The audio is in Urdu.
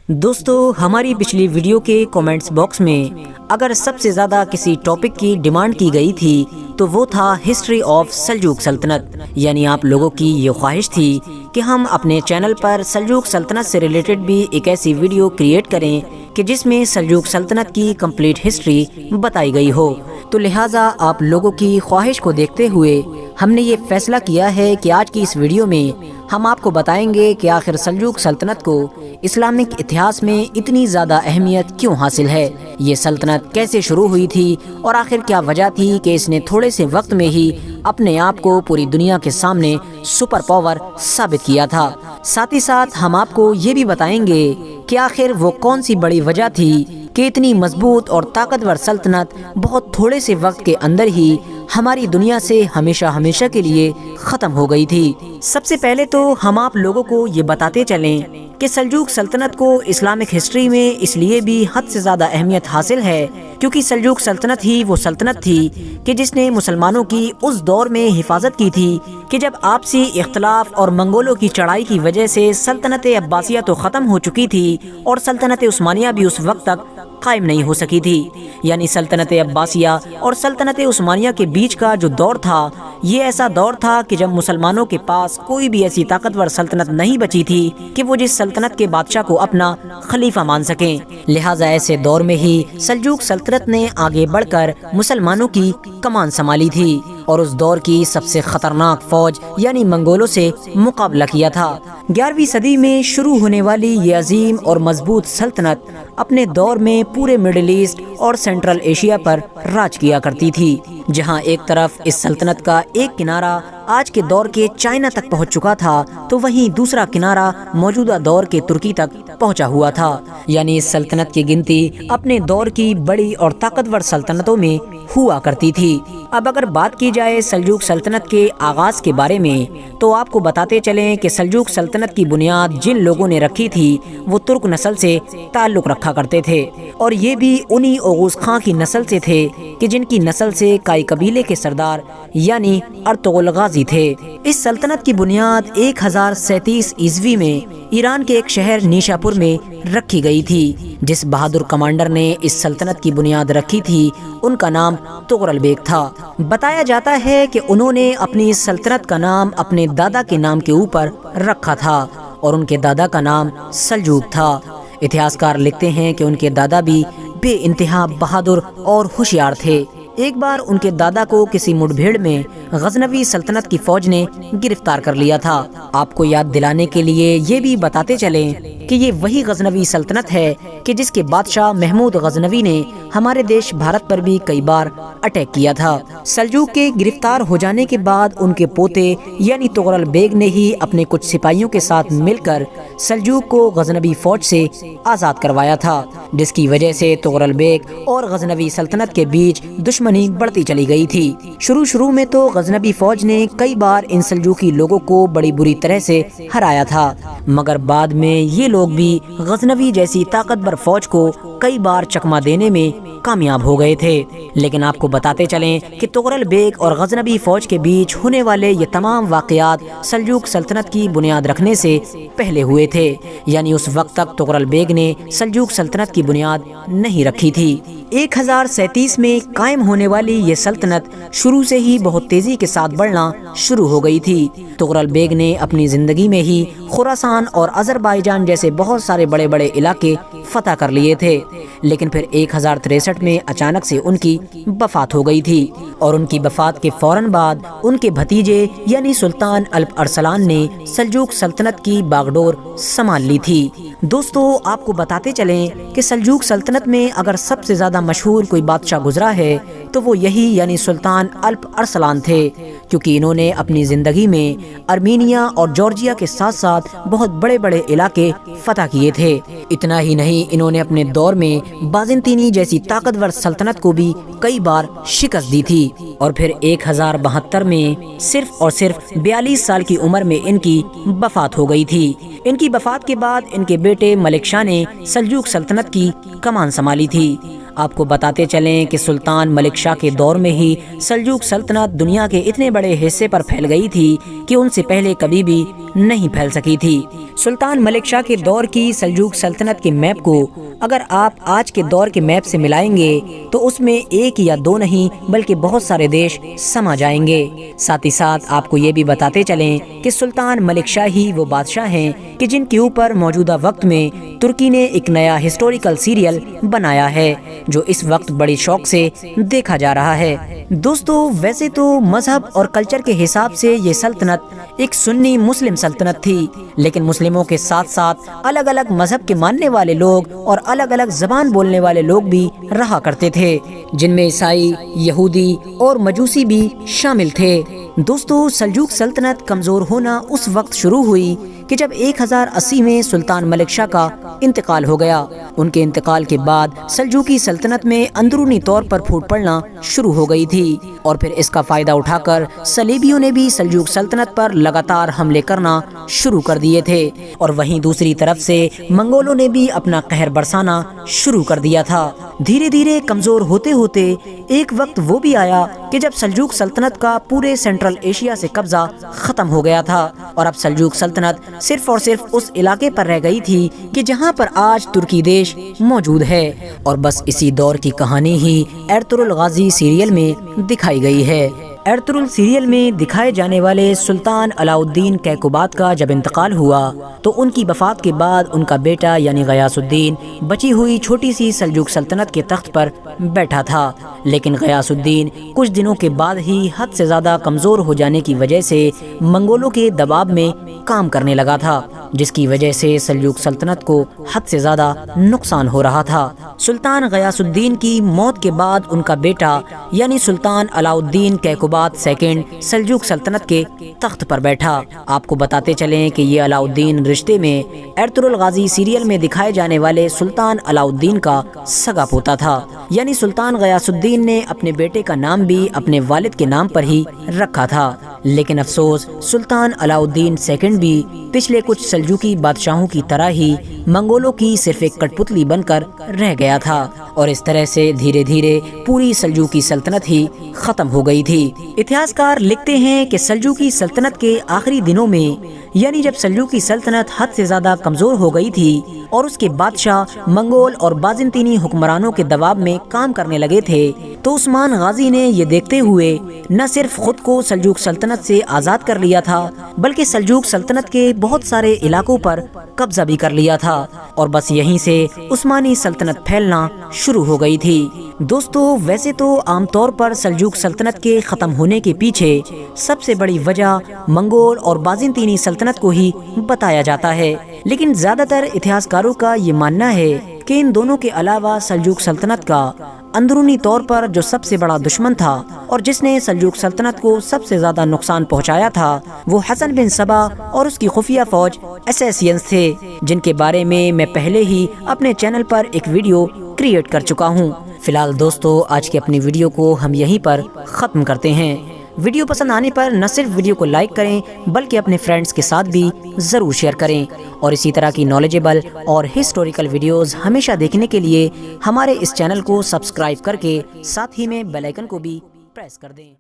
دوستو، ہماری پچھلی ویڈیو کے کومنٹس باکس میں اگر سب سے زیادہ کسی ٹاپک کی ڈیمانڈ کی گئی تھی تو وہ تھا ہسٹری آف سلجوق سلطنت، یعنی آپ لوگوں کی یہ خواہش تھی کہ ہم اپنے چینل پر سلجوق سلطنت سے ریلیٹڈ بھی ایک ایسی ویڈیو کریٹ کریں کہ جس میں سلجوق سلطنت کی کمپلیٹ ہسٹری بتائی گئی ہو۔ تو لہٰذا آپ لوگوں کی خواہش کو دیکھتے ہوئے ہم نے یہ فیصلہ کیا ہے کہ آج کی اس ویڈیو میں ہم آپ کو بتائیں گے کہ آخر سلجوق سلطنت کو اسلامک اتہاس میں اتنی زیادہ اہمیت کیوں حاصل ہے، یہ سلطنت کیسے شروع ہوئی تھی اور آخر کیا وجہ تھی کہ اس نے تھوڑے سے وقت میں ہی اپنے آپ کو پوری دنیا کے سامنے سپر پاور ثابت کیا تھا۔ ساتھ ہی ساتھ ہم آپ کو یہ بھی بتائیں گے کہ آخر وہ کون سی بڑی وجہ تھی کہ اتنی مضبوط اور طاقتور سلطنت بہت تھوڑے سے وقت کے اندر ہی ہماری دنیا سے ہمیشہ کے لیے ختم ہو گئی تھی۔ سب سے پہلے تو ہم آپ لوگوں کو یہ بتاتے چلیں کہ سلجوق سلطنت کو اسلامک ہسٹری میں اس لیے بھی حد سے زیادہ اہمیت حاصل ہے کیونکہ سلجوق سلطنت ہی وہ سلطنت تھی کہ جس نے مسلمانوں کی اس دور میں حفاظت کی تھی کہ جب آپسی اختلاف اور منگولوں کی چڑھائی کی وجہ سے سلطنت عباسیہ تو ختم ہو چکی تھی اور سلطنت عثمانیہ بھی اس وقت تک قائم نہیں ہو سکی تھی، یعنی سلطنت عباسیہ اور سلطنت عثمانیہ کے بیچ کا جو دور تھا یہ ایسا دور تھا کہ جب مسلمانوں کے پاس کوئی بھی ایسی طاقتور سلطنت نہیں بچی تھی کہ وہ جس سلطنت کے بادشاہ کو اپنا خلیفہ مان سکیں، لہٰذا ایسے دور میں ہی سلجوق سلطنت نے آگے بڑھ کر مسلمانوں کی کمان سنبھالی تھی اور اس دور کی سب سے خطرناک فوج یعنی منگولوں سے مقابلہ کیا تھا۔ 11ویں صدی میں شروع ہونے والی یہ عظیم اور مضبوط سلطنت اپنے دور میں پورے مڈل ایسٹ اور سینٹرل ایشیا پر راج کیا کرتی تھی، جہاں ایک طرف اس سلطنت کا ایک کنارہ آج کے دور کے چائنا تک پہنچ چکا تھا تو وہیں دوسرا کنارہ موجودہ دور کے ترکی تک پہنچا ہوا تھا، یعنی اس سلطنت کی گنتی اپنے دور کی بڑی اور طاقتور سلطنتوں میں ہوا کرتی تھی۔ اب اگر بات کی جائے سلجوق سلطنت کے آغاز کے بارے میں تو آپ کو بتاتے چلیں کہ سلجوق سلطنت کی بنیاد جن لوگوں نے رکھی تھی وہ ترک نسل سے تعلق رکھا کرتے تھے، اور یہ بھی انہی اوغوز خان کی نسل سے تھے کہ جن کی نسل سے کائی قبیلے کے سردار یعنی ارطغرل غازی تھے۔ اس سلطنت کی بنیاد 1037 عیسوی میں ایران کے ایک شہر نیشا پور میں رکھی گئی تھی۔ جس بہادر کمانڈر نے اس سلطنت کی بنیاد رکھی تھی ان کا نام تغرل بیگ تھا۔ بتایا جاتا ہے کہ انہوں نے اپنی اس سلطنت کا نام اپنے دادا کے نام کے اوپر رکھا تھا اور ان کے دادا کا نام سلجوق تھا۔ اتہاسکار لکھتے ہیں کہ ان کے دادا بھی بے انتہا بہادر اور ہوشیار تھے۔ ایک بار ان کے دادا کو کسی مڈ بھیڑ میں غزنوی سلطنت کی فوج نے گرفتار کر لیا تھا۔ آپ کو یاد دلانے کے لیے یہ بھی بتاتے چلیں کہ یہ وہی غزنوی سلطنت ہے کہ جس کے بادشاہ محمود غزنوی نے ہمارے دیش بھارت پر بھی کئی بار اٹیک کیا تھا۔ سلجوق کے گرفتار ہو جانے کے بعد ان کے پوتے یعنی تغرل بیگ نے ہی اپنے کچھ سپاہیوں کے ساتھ مل کر سلجوق کو غزنوی فوج سے آزاد کروایا تھا، جس کی وجہ سے تغرل بیگ اور غزنوی سلطنت کے بیچ دشمنی بڑھتی چلی گئی تھی۔ شروع میں تو غزنوی فوج نے کئی بار ان سلجوقی لوگوں کو بڑی بری طرح سے ہرایا تھا، مگر بعد میں یہ لوگ بھی غزنوی جیسی طاقتور فوج کو کئی بار چکما دینے میں کامیاب ہو گئے تھے۔ لیکن آپ کو بتاتے چلیں کہ تغرل بیگ اور غزنوی فوج کے بیچ ہونے والے یہ تمام واقعات سلجوق سلطنت کی بنیاد رکھنے سے پہلے ہوئے تھے، یعنی اس وقت تک تغرل بیگ نے سلجوق سلطنت کی بنیاد نہیں رکھی تھی۔ 1037 میں قائم ہونے والی یہ سلطنت شروع سے ہی بہت تیزی کے ساتھ بڑھنا شروع ہو گئی تھی۔ تغرل بیگ نے اپنی زندگی میں ہی خراسان اور آذربائیجان جیسے بہت سارے بڑے بڑے علاقے فتح کر لیے تھے، لیکن پھر 1063 میں اچانک سے ان کی وفات ہو گئی تھی، اور ان کی وفات کے فوراً بعد ان کے بھتیجے یعنی سلطان الپ ارسلان نے سلجوق سلطنت کی باغڈور سنبھال لی تھی۔ دوستو، آپ کو بتاتے چلیں کہ سلجوق سلطنت میں اگر سب سے زیادہ مشہور کوئی بادشاہ گزرا ہے تو وہ یہی یعنی سلطان الپ ارسلان تھے، کیونکہ انہوں نے اپنی زندگی میں ارمینیا اور جارجیا کے ساتھ ساتھ بہت بڑے بڑے علاقے فتح کیے تھے۔ اتنا ہی نہیں، انہوں نے اپنے دور میں بازنطینی جیسی طاقتور سلطنت کو بھی کئی بار شکست دی تھی، اور پھر 1072 میں صرف اور صرف 42 سال کی عمر میں ان کی وفات ہو گئی تھی۔ ان کی وفات کے بعد ان کے بیٹے ملک شاہ نے سلجوق سلطنت کی کمان سنبھالی تھی۔ آپ کو بتاتے چلیں کہ سلطان ملک شاہ کے دور میں ہی سلجوق سلطنت دنیا کے اتنے بڑے حصے پر پھیل گئی تھی کہ ان سے پہلے کبھی بھی نہیں پھیل سکی تھی۔ سلطان ملک شاہ کے دور کی سلجوق سلطنت کے میپ کو اگر آپ آج کے دور کے میپ سے ملائیں گے تو اس میں ایک یا دو نہیں بلکہ بہت سارے دیش سما جائیں گے۔ ساتھ ہی ساتھ آپ کو یہ بھی بتاتے چلیں کہ سلطان ملک شاہ ہی وہ بادشاہ ہیں کہ جن کے اوپر موجودہ وقت میں ترکی نے ایک نیا ہسٹوریکل سیریل بنایا ہے جو اس وقت بڑی شوق سے دیکھا جا رہا ہے۔ دوستو ویسے تو مذہب اور کلچر کے حساب سے یہ سلطنت ایک سنی مسلم سلطنت تھی، لیکن مسلموں کے ساتھ ساتھ الگ الگ مذہب کے ماننے والے لوگ اور الگ الگ زبان بولنے والے لوگ بھی رہا کرتے تھے، جن میں عیسائی، یہودی اور مجوسی بھی شامل تھے۔ دوستو سلجوق سلطنت کمزور ہونا اس وقت شروع ہوئی کہ جب 1080 میں سلطان ملک شاہ کا انتقال ہو گیا۔ ان کے انتقال کے بعد سلجوقی سلطنت میں اندرونی طور پر پھوٹ پڑنا شروع ہو گئی تھی، اور پھر اس کا فائدہ اٹھا کر صلیبیوں نے بھی سلجوق سلطنت پر لگاتار حملے کرنا شروع کر دیے تھے، اور وہیں دوسری طرف سے منگولوں نے بھی اپنا قہر برسانا شروع کر دیا تھا۔ دھیرے دھیرے کمزور ہوتے ہوتے ایک وقت وہ بھی آیا کہ جب سلجوق سلطنت کا پورے سینٹرل ایشیا سے قبضہ ختم ہو گیا تھا، اور اب سلجوق سلطنت صرف اور صرف اس علاقے پر رہ گئی تھی کہ جہاں پر آج ترکی دیش موجود ہے، اور بس اسی دور کی کہانی ہی ارطغرل غازی سیریل میں دکھائی گئی ہے۔ ارطغرل سیریل میں دکھائے جانے والے سلطان علاء الدین کیقوباد کا جب انتقال ہوا تو ان کی وفات کے بعد ان کا بیٹا یعنی غیاث الدین بچی ہوئی چھوٹی سی سلجوق سلطنت کے تخت پر بیٹھا تھا، لیکن غیاث الدین کچھ دنوں کے بعد ہی حد سے زیادہ کمزور ہو جانے کی وجہ سے منگولوں کے دباؤ میں کام کرنے لگا تھا، جس کی وجہ سے سلجوق سلطنت کو حد سے زیادہ نقصان ہو رہا تھا۔ سلطان غیاث الدین کی موت کے بعد ان کا بیٹا یعنی سلطان علاء الدین کیقوباد سیکنڈ سلجوق سلطنت کے تخت پر بیٹھا۔ آپ کو بتاتے چلیں کہ یہ علاء الدین رشتے میں ارطغرل غازی سیریل میں دکھائے جانے والے سلطان علاء الدین کا سگا پوتا تھا، یعنی سلطان غیاث الدین نے اپنے بیٹے کا نام بھی اپنے والد کے نام پر ہی رکھا تھا، لیکن افسوس سلطان علاء الدین سیکنڈ بھی پچھلے کچھ سلجوقی بادشاہوں کی طرح ہی منگولوں کی صرف ایک کٹ پتلی بن کر رہ گیا تھا، اور اس طرح سے دھیرے دھیرے پوری سلجوقی سلطنت ہی ختم ہو گئی تھی۔ اتہاسکار لکھتے ہیں کہ سلجوقی سلطنت کے آخری دنوں میں، یعنی جب سلجوقی سلطنت حد سے زیادہ کمزور ہو گئی تھی اور اس کے بادشاہ منگول اور بازنطینی حکمرانوں کے دباؤ میں کام کرنے لگے تھے، تو عثمان غازی نے یہ دیکھتے ہوئے نہ صرف خود کو سلجوق سلطنت سے آزاد کر لیا تھا بلکہ سلجوق سلطنت کے بہت سارے علاقوں پر قبضہ بھی کر لیا تھا، اور بس یہیں سے عثمانی سلطنت پھیلنا شروع ہو گئی تھی۔ دوستو ویسے تو عام طور پر سلجوق سلطنت کے ختم ہونے کے پیچھے سب سے بڑی وجہ منگول اور بازنطینی سلطنت کو ہی بتایا جاتا ہے، لیکن زیادہ تر اتہاسکاروں کا یہ ماننا ہے کہ ان دونوں کے علاوہ سلجوق سلطنت کا اندرونی طور پر جو سب سے بڑا دشمن تھا اور جس نے سلجوق سلطنت کو سب سے زیادہ نقصان پہنچایا تھا وہ حسن بن صبا اور اس کی خفیہ فوج اسیسینز تھے، جن کے بارے میں پہلے ہی اپنے چینل پر ایک ویڈیو کریٹ کر چکا ہوں۔ فی الحال دوستو آج کی اپنی ویڈیو کو ہم یہیں پر ختم کرتے ہیں۔ ویڈیو پسند آنے پر نہ صرف ویڈیو کو لائک کریں بلکہ اپنے فرینڈز کے ساتھ بھی ضرور شیئر کریں، اور اسی طرح کی نالجیبل اور ہسٹوریکل ویڈیوز ہمیشہ دیکھنے کے لیے ہمارے اس چینل کو سبسکرائب کر کے ساتھ ہی میں بیل آئیکن کو بھی پریس کر دیں۔